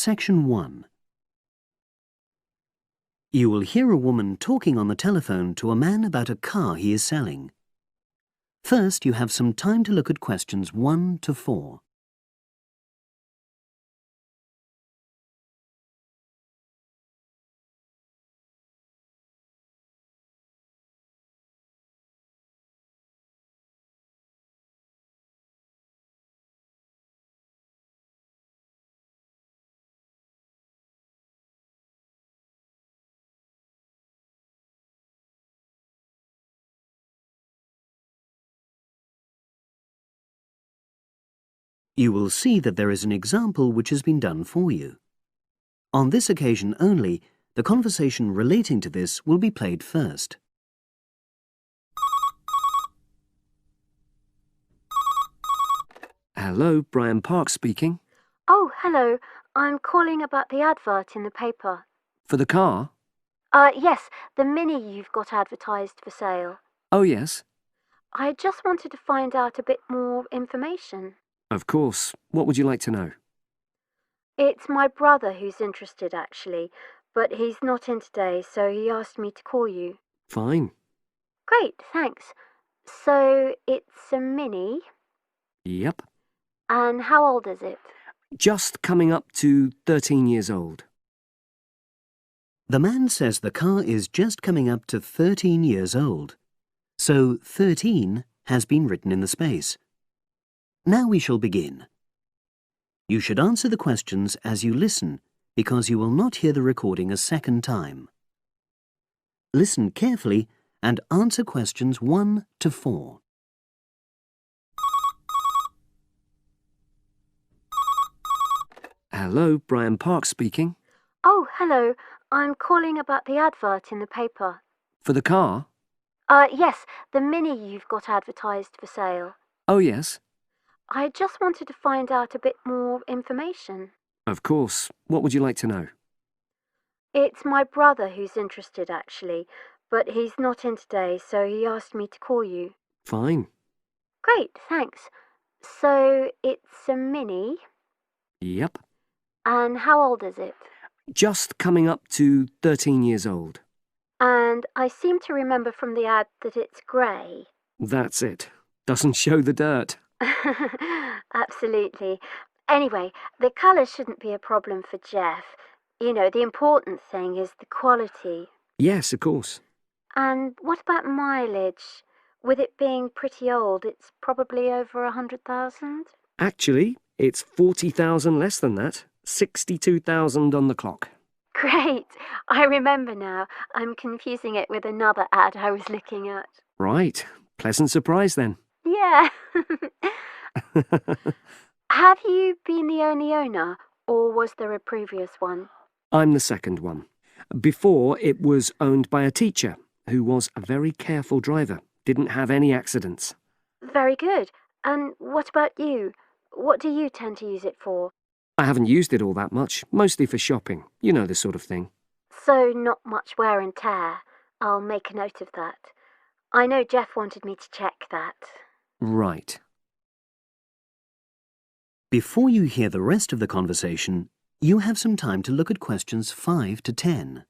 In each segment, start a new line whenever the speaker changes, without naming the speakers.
Section 1. You will hear a woman talking on the telephone to a man about a car he is selling. First, you have some time to look at questions 1 to 4. You will see that there is an example which has been done for you. On this occasion only, the conversation relating to this will be played first.
Hello, Brian Park speaking.
Oh, hello. I'm calling about the advert in the paper.
For the car?
Yes, the Mini you've got advertised for sale.
Oh, yes.
I just wanted to find out a bit more information.
Of course. What would you like to know?
It's my brother who's interested, actually, but he's not in today, so he asked me to call you.
Fine.
Great, thanks. So, it's a Mini,
Yep.
and how old is it?
Just coming up to 13 years old.
The man says the car is just coming up to 13 years old. So 13 has been written in the space. Now we shall begin. You should answer the questions as you listen, because you will not hear the recording a second time. Listen carefully and answer questions 1 to 4.
Hello, Brian Park speaking.
Oh, hello. I'm calling about the advert in the paper.
For the car?
Yes, the Mini you've got advertised for sale.
Oh, yes.
I just wanted to find out a bit more information.
Of course. What would you like to know?
It's my brother who's interested, actually, but he's not in today, so he asked me to call you.
Fine.
Great, thanks. So, it's a Mini,
Yep.
and how old is it?
Just coming up to 13 years old.
And I seem to remember from the ad that it's grey.
That's it. Doesn't show the dirt.
Absolutely. Anyway, the colour shouldn't be a problem for Jeff. You know, the important thing is the quality.
Yes, of course.
And what about mileage? With it being pretty old, it's probably over 100,000?
Actually, it's 40,000 less than that. 62,000 on the clock.
Great! I remember now. I'm confusing it with another ad I was looking at.
Right. Pleasant surprise then.
Yeah. Have you been the only owner, or was there a previous one?
I'm the second one. Before, it was owned by a teacher who was a very careful driver, didn't have any accidents.
Very good. And what about you? What do you tend to use it for?
I haven't used it all that much, mostly for shopping. You know the sort of thing.
So not much wear and tear. I'll make a note of that. I know Jeff wanted me to check that.
Right.
Before you hear the rest of the conversation, you have some time to look at questions 5 to 10.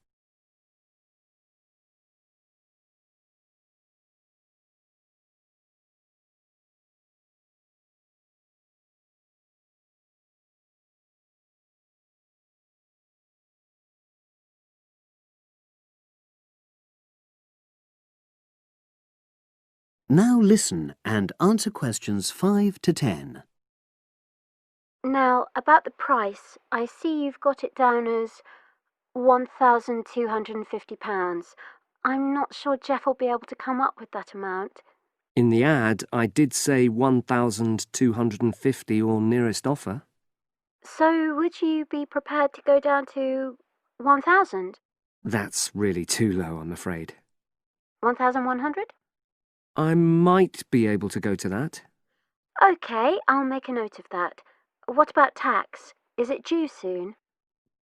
Now listen and answer questions 5 to 10.
Now, about the price, I see you've got it down as £1,250. I'm not sure Jeff will be able to come up with that amount.
In the ad, I did say 1,250 or nearest offer.
So would you be prepared to go down to 1,000?
That's really too low, I'm afraid.
1,100?
I might be able to go to that.
OK, I'll make a note of that. What about tax? Is it due soon?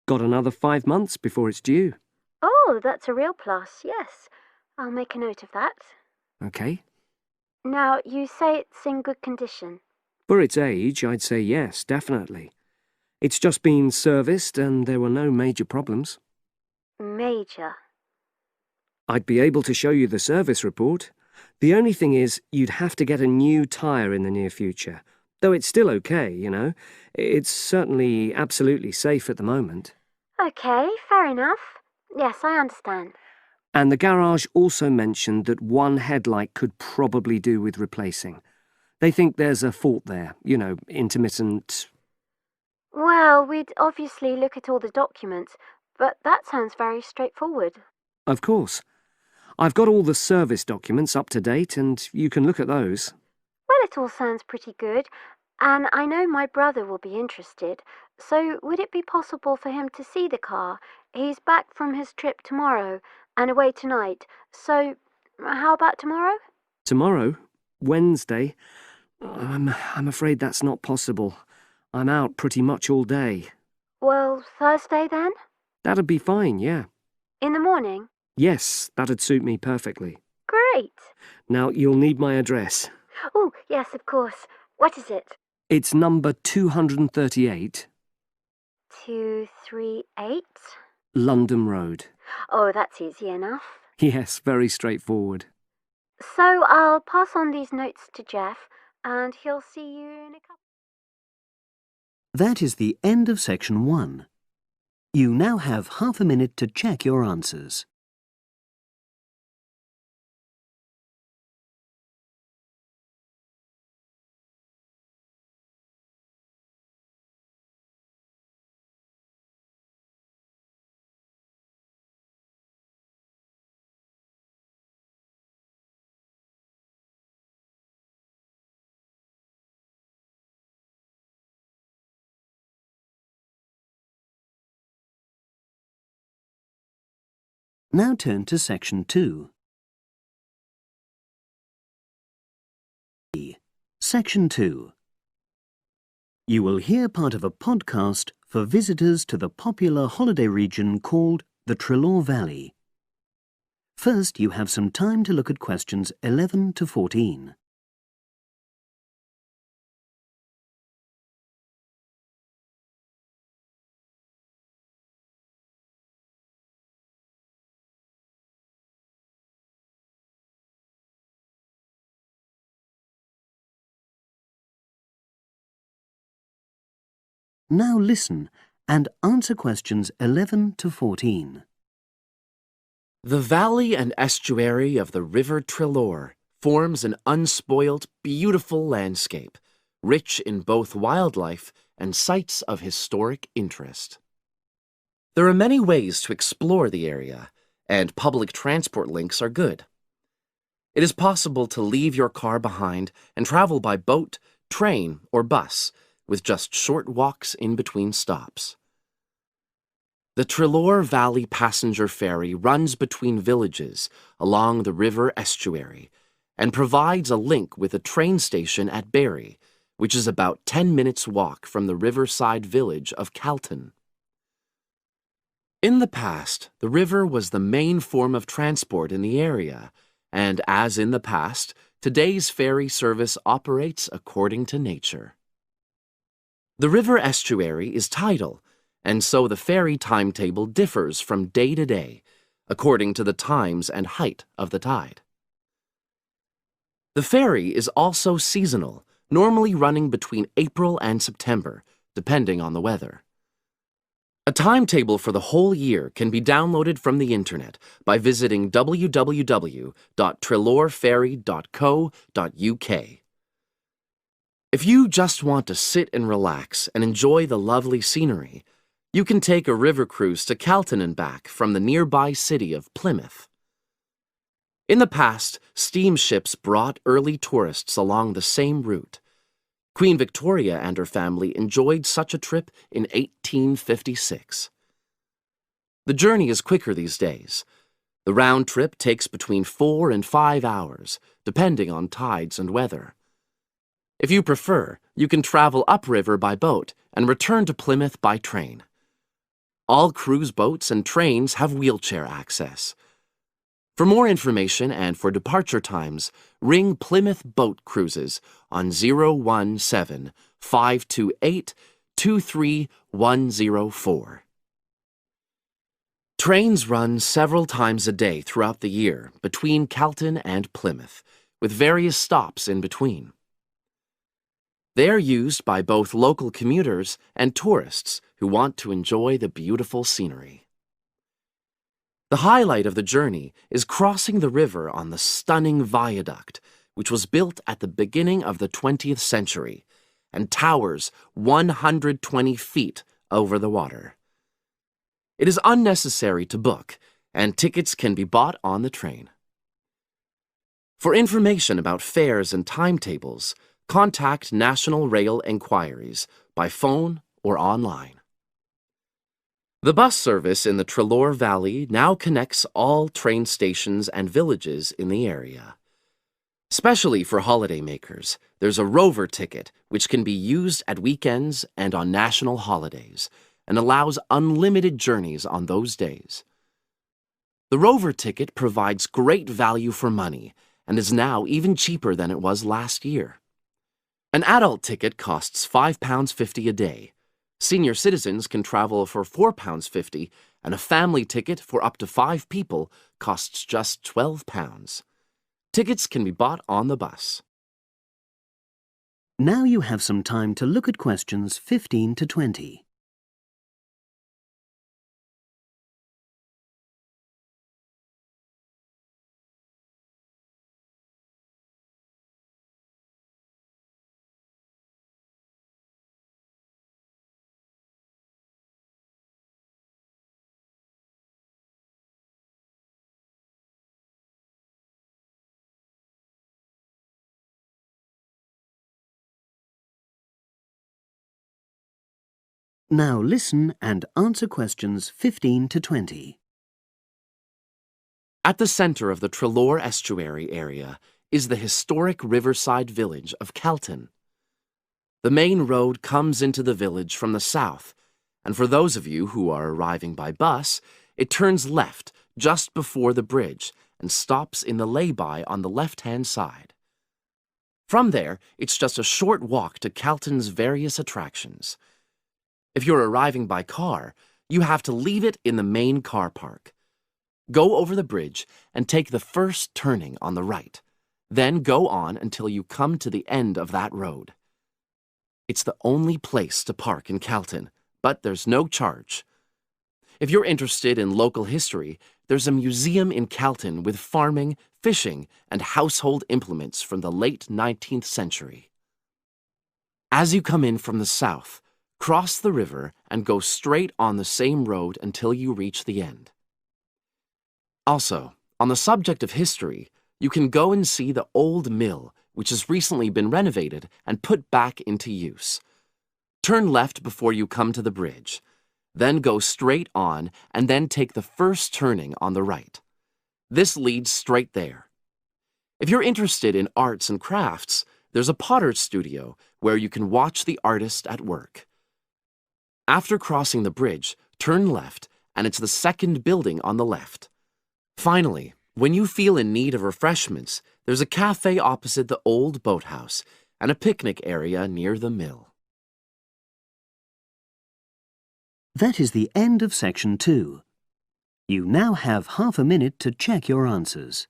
Got another 5 months before it's due.
Oh, that's a real plus, yes. I'll make a note of that.
OK.
Now, you say it's in good condition.
For its age, I'd say yes, definitely. It's just been serviced and there were no major problems.
Major.
I'd be able to show you the service report. The only thing is, you'd have to get a new tyre in the near future. Though it's still okay, you know. It's certainly absolutely safe at the moment.
Okay, fair enough. Yes, I understand.
And the garage also mentioned that one headlight could probably do with replacing. They think there's a fault there, you know, intermittent.
Well, we'd obviously look at all the documents, but that sounds very straightforward.
Of course. I've got all the service documents up to date, and you can look at those.
Well, it all sounds pretty good, and I know my brother will be interested, so would it be possible for him to see the car? He's back from his trip tomorrow and away tonight, so how about tomorrow?
Tomorrow? Wednesday? I'm afraid that's not possible. I'm out pretty much all day.
Well, Thursday then?
That'd be fine, yeah.
In the morning?
Yes, that'd suit me perfectly.
Great.
Now, you'll need my address.
Oh, yes, of course. What is it?
It's number 238,
238?
London Road.
Oh, that's easy enough.
Yes, very straightforward.
So I'll pass on these notes to Jeff, and he'll see you in a couple.
That is the end of section 1. You now have half a minute to check your answers. Now turn to section 2. Section 2. You will hear part of a podcast for visitors to the popular holiday region called the Treloar Valley. First, you have some time to look at questions 11 to 14. Now listen and answer questions 11 to 14.
The valley and estuary of the River Treloar forms an unspoilt, beautiful landscape, rich in both wildlife and sites of historic interest. There are many ways to explore the area, and public transport links are good. It is possible to leave your car behind and travel by boat, train, or bus, with just short walks in between stops. The Treloar Valley Passenger Ferry runs between villages along the river estuary and provides a link with a train station at Barry, which is about 10 minutes' walk from the riverside village of Calton. In the past, the river was the main form of transport in the area, and as in the past, today's ferry service operates according to nature. The river estuary is tidal, and so the ferry timetable differs from day to day, according to the times and height of the tide. The ferry is also seasonal, normally running between April and September, depending on the weather. A timetable for the whole year can be downloaded from the internet by visiting www.treloarferry.co.uk. If you just want to sit and relax and enjoy the lovely scenery, you can take a river cruise to Calton and back from the nearby city of Plymouth. In the past, steamships brought early tourists along the same route. Queen Victoria and her family enjoyed such a trip in 1856. The journey is quicker these days. The round trip takes between 4 and 5 hours, depending on tides and weather. If you prefer, you can travel upriver by boat and return to Plymouth by train. All cruise boats and trains have wheelchair access. For more information and for departure times, ring Plymouth Boat Cruises on 017 528 23104. Trains run several times a day throughout the year between Calton and Plymouth, with various stops in between. They are used by both local commuters and tourists who want to enjoy the beautiful scenery. The highlight of the journey is crossing the river on the stunning viaduct, which was built at the beginning of the 20th century and towers 120 feet over the water. It is unnecessary to book, and tickets can be bought on the train. For information about fares and timetables, contact National Rail Enquiries by phone or online. The bus service in the Treloar Valley now connects all train stations and villages in the area. Especially for holidaymakers, there's a Rover ticket which can be used at weekends and on national holidays, and allows unlimited journeys on those days. The Rover ticket provides great value for money and is now even cheaper than it was last year. An adult ticket costs £5.50 a day. Senior citizens can travel for £4.50, and a family ticket for up to 5 people costs just £12. Tickets can be bought on the bus.
Now you have some time to look at questions 15 to 20. Now listen and answer questions 15 to 20.
At the center of the Treloar Estuary area is the historic riverside village of Calton. The main road comes into the village from the south, and for those of you who are arriving by bus, it turns left just before the bridge and stops in the lay-by on the left-hand side. From there, it's just a short walk to Calton's various attractions. If you're arriving by car, you have to leave it in the main car park. Go over the bridge and take the first turning on the right. Then go on until you come to the end of that road. It's the only place to park in Calton, but there's no charge. If you're interested in local history, there's a museum in Calton with farming, fishing, and household implements from the late 19th century. As you come in from the south, cross the river and go straight on the same road until you reach the end. Also, on the subject of history, you can go and see the old mill, which has recently been renovated and put back into use. Turn left before you come to the bridge. Then go straight on and then take the first turning on the right. This leads straight there. If you're interested in arts and crafts, there's a potter's studio where you can watch the artist at work. After crossing the bridge, turn left, and it's the second building on the left. Finally, when you feel in need of refreshments, there's a cafe opposite the old boathouse and a picnic area near the mill.
That is the end of section 2. You now have half a minute to check your answers.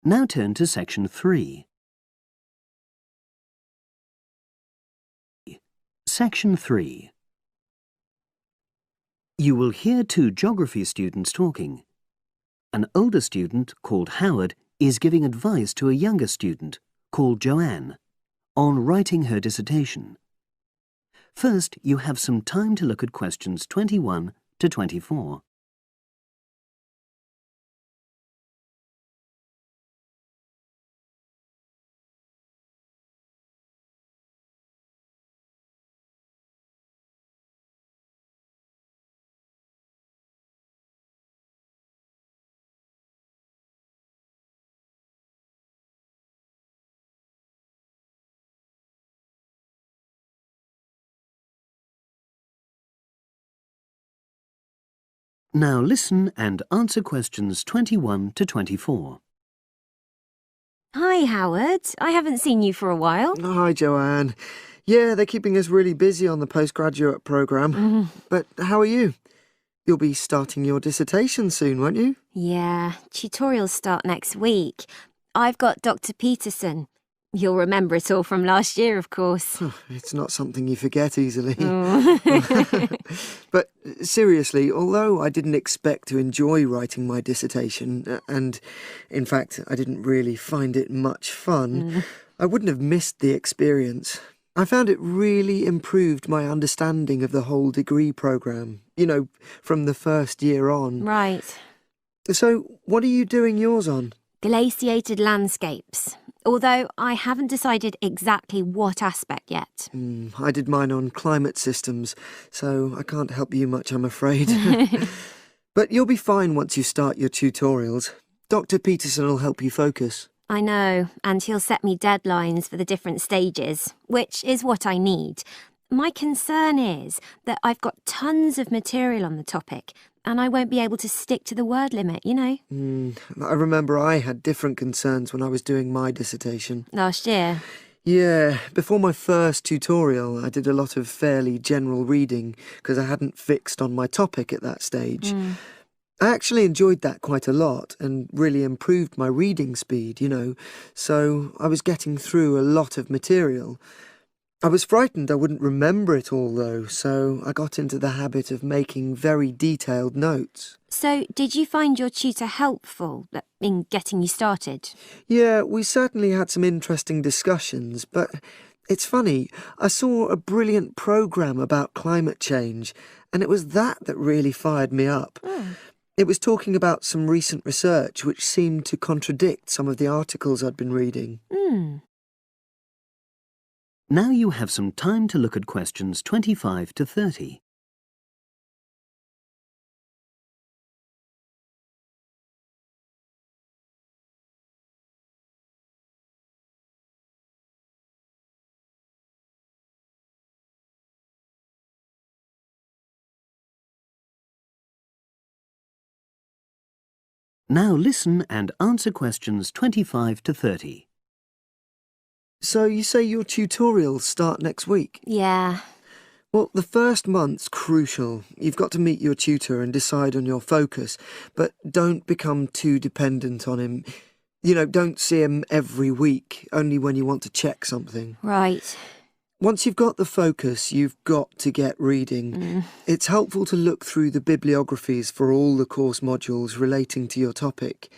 Now turn to section 3. Section 3. You will hear 2 geography students talking. An older student, called Howard, is giving advice to a younger student, called Joanne, on writing her dissertation. First, you have some time to look at questions 21 to 24. Now listen and answer questions 21 to 24.
Hi, Howard. I haven't seen you for a while.
Hi, Joanne. Yeah, they're keeping us really busy on the postgraduate programme. But how are you? You'll be starting your dissertation soon, won't you?
Yeah, tutorials start next week. I've got Dr. Peterson. You'll remember it all from last year, of course.
It's not something you forget easily.
Oh.
But seriously, although I didn't expect to enjoy writing my dissertation, and in fact I didn't really find it much fun, I wouldn't have missed the experience. I found it really improved my understanding of the whole degree programme, from the first year on.
Right.
So, what are you doing yours on?
Glaciated landscapes. Although I haven't decided exactly what aspect yet.
I did mine on climate systems, so I can't help you much, I'm afraid. But you'll be fine once you start your tutorials. Dr. Peterson will help you focus.
I know, and he'll set me deadlines for the different stages, which is what I need. My concern is that I've got tons of material on the topic, and I won't be able to stick to the word limit,
I remember I had different concerns when I was doing my dissertation.
Last year.
Yeah, before my first tutorial, I did a lot of fairly general reading because I hadn't fixed on my topic at that stage. I actually enjoyed that quite a lot and really improved my reading speed, so I was getting through a lot of material. I was frightened I wouldn't remember it all, though, so I got into the habit of making very detailed notes.
So, did you find your tutor helpful in getting you started?
Yeah, we certainly had some interesting discussions, but it's funny, I saw a brilliant programme about climate change, and it was that really fired me up. It was talking about some recent research which seemed to contradict some of the articles I'd been reading.
Now you have some time to look at questions 25 to 30. Now listen and answer questions 25 to 30.
So you say your tutorials start next week?
Yeah.
Well, the first month's crucial. You've got to meet your tutor and decide on your focus, but don't become too dependent on him. Don't see him every week, only when you want to check something.
Right.
Once you've got the focus, you've got to get reading. It's helpful to look through the bibliographies for all the course modules relating to your topic,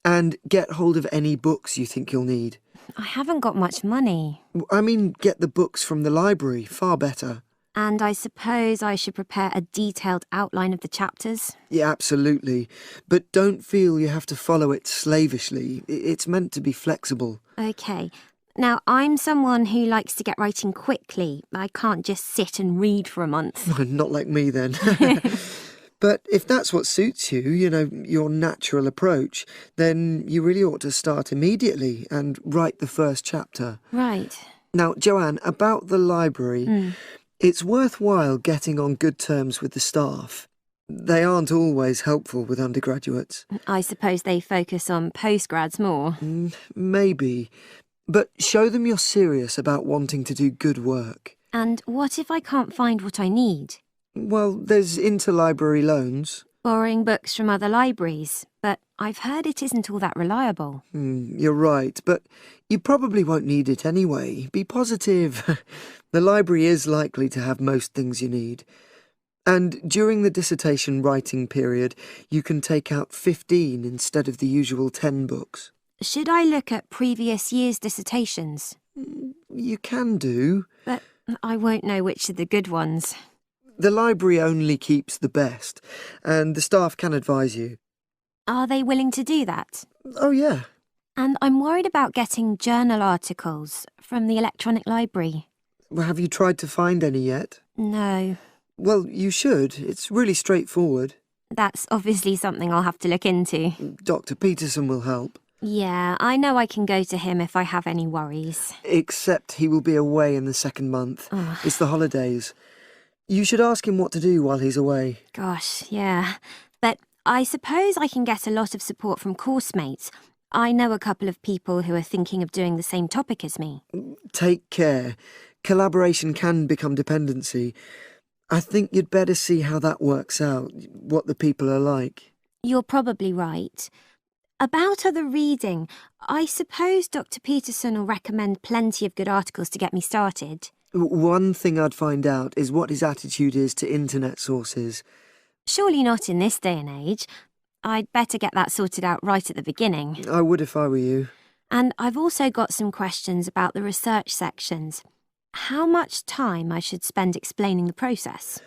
and get hold of any books you think you'll need.
I haven't got much money.
I mean, get the books from the library, far better.
And I suppose I should prepare a detailed outline of the chapters?
Yeah, absolutely. But don't feel you have to follow it slavishly. It's meant to be flexible.
OK. Now, I'm someone who likes to get writing quickly. I can't just sit and read for a month.
Not like me, then. But if that's what suits you, your natural approach, then you really ought to start immediately and write the first chapter.
Right.
Now, Joanne, about the library, it's worthwhile getting on good terms with the staff. They aren't always helpful with undergraduates.
I suppose they focus on postgrads more.
Maybe. But show them you're serious about wanting to do good work.
And what if I can't find what I need?
Well, there's interlibrary loans.
Borrowing books from other libraries, but I've heard it isn't all that reliable.
You're right, but you probably won't need it anyway. Be positive. The library is likely to have most things you need. And during the dissertation writing period, you can take out 15 instead of the usual 10 books.
Should I look at previous year's dissertations?
You can do.
But I won't know which are the good ones.
The library only keeps the best, and the staff can advise you.
Are they willing to do that?
Oh, yeah.
And I'm worried about getting journal articles from the electronic library.
Well, have you tried to find any yet?
No.
Well, you should. It's really straightforward.
That's obviously something I'll have to look into.
Dr. Peterson will help.
Yeah, I know I can go to him if I have any worries.
Except he will be away in the second month. It's the holidays. You should ask him what to do while he's away.
Gosh, yeah. I suppose I can get a lot of support from course mates. I know a couple of people who are thinking of doing the same topic as me.
Take care. Collaboration can become dependency. I think you'd better see how that works out, what the people are like.
You're probably right. About other reading, I suppose Dr. Peterson will recommend plenty of good articles to get me started.
One thing I'd find out is what his attitude is to internet sources.
Surely not in this day and age. I'd better get that sorted out right at the beginning.
I would if I were you.
And I've also got some questions about the research sections. How much time I should spend explaining the process?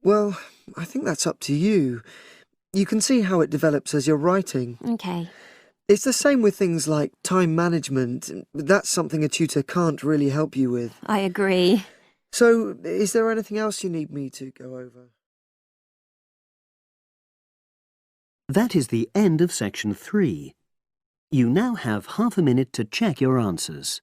Well, I think that's up to you. You can see how it develops as you're writing.
OK.
It's the same with things like time management. That's something a tutor can't really help you with.
I agree.
So, is there anything else you need me to go over?
That is the end of section 3. You now have half a minute to check your answers.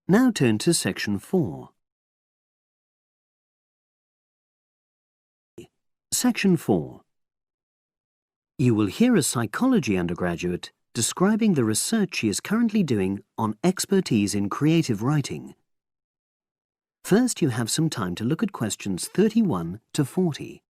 Now turn to section 4. Section 4. You will hear a psychology undergraduate describing the research she is currently doing on expertise in creative writing. First, you have some time to look at questions 31 to 40.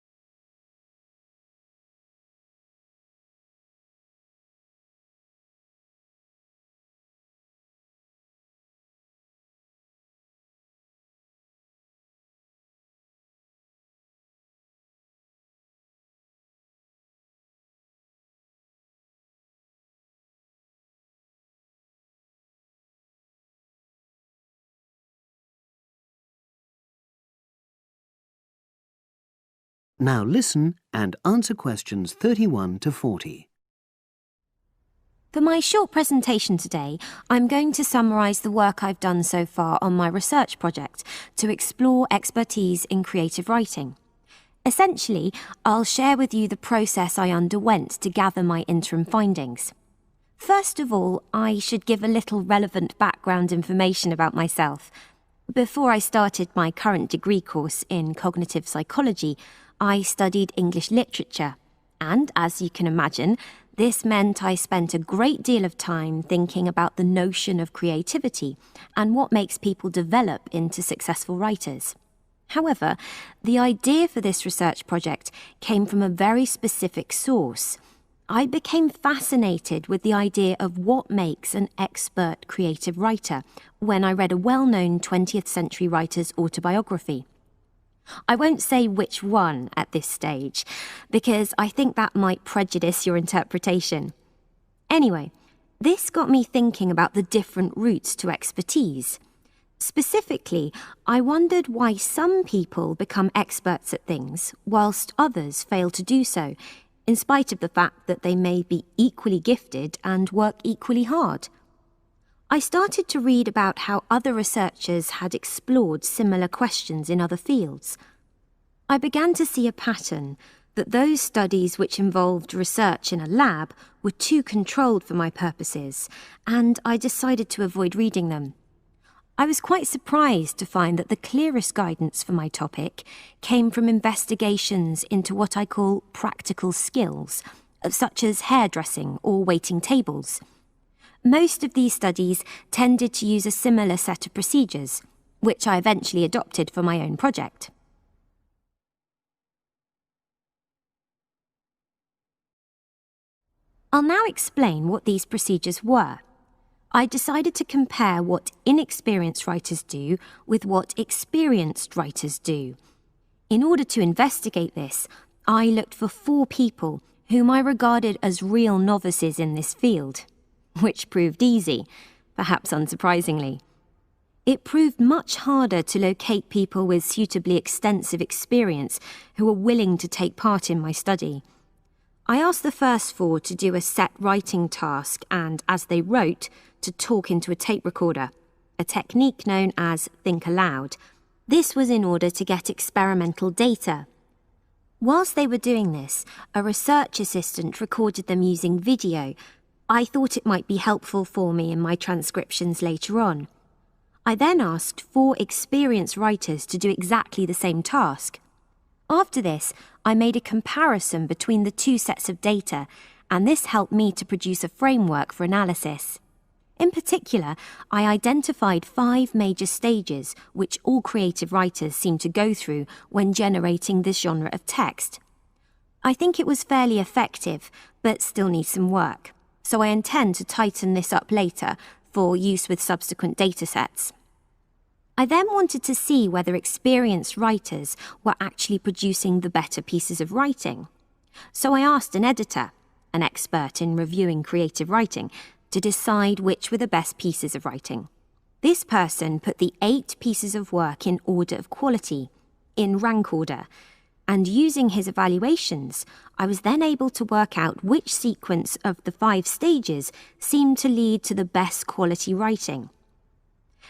Now listen and answer questions 31 to 40.
For my short presentation today, I'm going to summarise the work I've done so far on my research project to explore expertise in creative writing. Essentially, I'll share with you the process I underwent to gather my interim findings. First of all, I should give a little relevant background information about myself. Before I started my current degree course in cognitive psychology, I studied English literature, and as you can imagine, this meant I spent a great deal of time thinking about the notion of creativity and what makes people develop into successful writers. However, the idea for this research project came from a very specific source. I became fascinated with the idea of what makes an expert creative writer when I read a well-known 20th century writer's autobiography. I won't say which one at this stage, because I think that might prejudice your interpretation. Anyway, this got me thinking about the different routes to expertise. Specifically, I wondered why some people become experts at things whilst others fail to do so, in spite of the fact that they may be equally gifted and work equally hard. I started to read about how other researchers had explored similar questions in other fields. I began to see a pattern that those studies which involved research in a lab were too controlled for my purposes, and I decided to avoid reading them. I was quite surprised to find that the clearest guidance for my topic came from investigations into what I call practical skills, such as hairdressing or waiting tables. Most of these studies tended to use a similar set of procedures, which I eventually adopted for my own project. I'll now explain what these procedures were. I decided to compare what inexperienced writers do with what experienced writers do. In order to investigate this, I looked for 4 people whom I regarded as real novices in this field, which proved easy, perhaps unsurprisingly. It proved much harder to locate people with suitably extensive experience who were willing to take part in my study. I asked the first four to do a set writing task and, as they wrote, to talk into a tape recorder, a technique known as think aloud. This was in order to get experimental data. Whilst they were doing this, a research assistant recorded them using video. I thought it might be helpful for me in my transcriptions later on. I then asked 4 experienced writers to do exactly the same task. After this, I made a comparison between the 2 sets of data, and this helped me to produce a framework for analysis. In particular, I identified 5 major stages which all creative writers seem to go through when generating this genre of text. I think it was fairly effective, but still needs some work, so I intend to tighten this up later for use with subsequent datasets. I then wanted to see whether experienced writers were actually producing the better pieces of writing. So I asked an editor, an expert in reviewing creative writing, to decide which were the best pieces of writing. This person put the 8 pieces of work in order of quality, in rank order, and using his evaluations, I was then able to work out which sequence of the 5 stages seemed to lead to the best quality writing.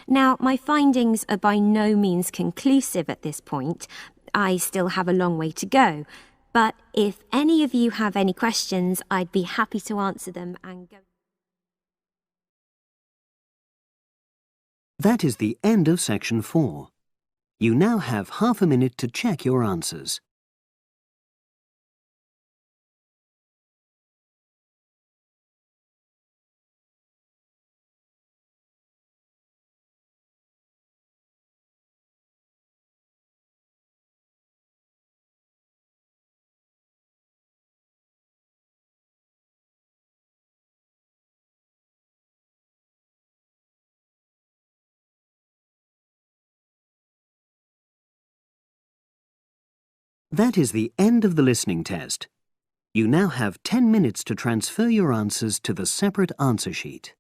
Now, my findings are by no means conclusive at this point. I still have a long way to go, but if any of you have any questions, I'd be happy to answer them and go.
That is the end of section 4. You now have half a minute to check your answers. That is the end of the listening test. You now have 10 minutes to transfer your answers to the separate answer sheet.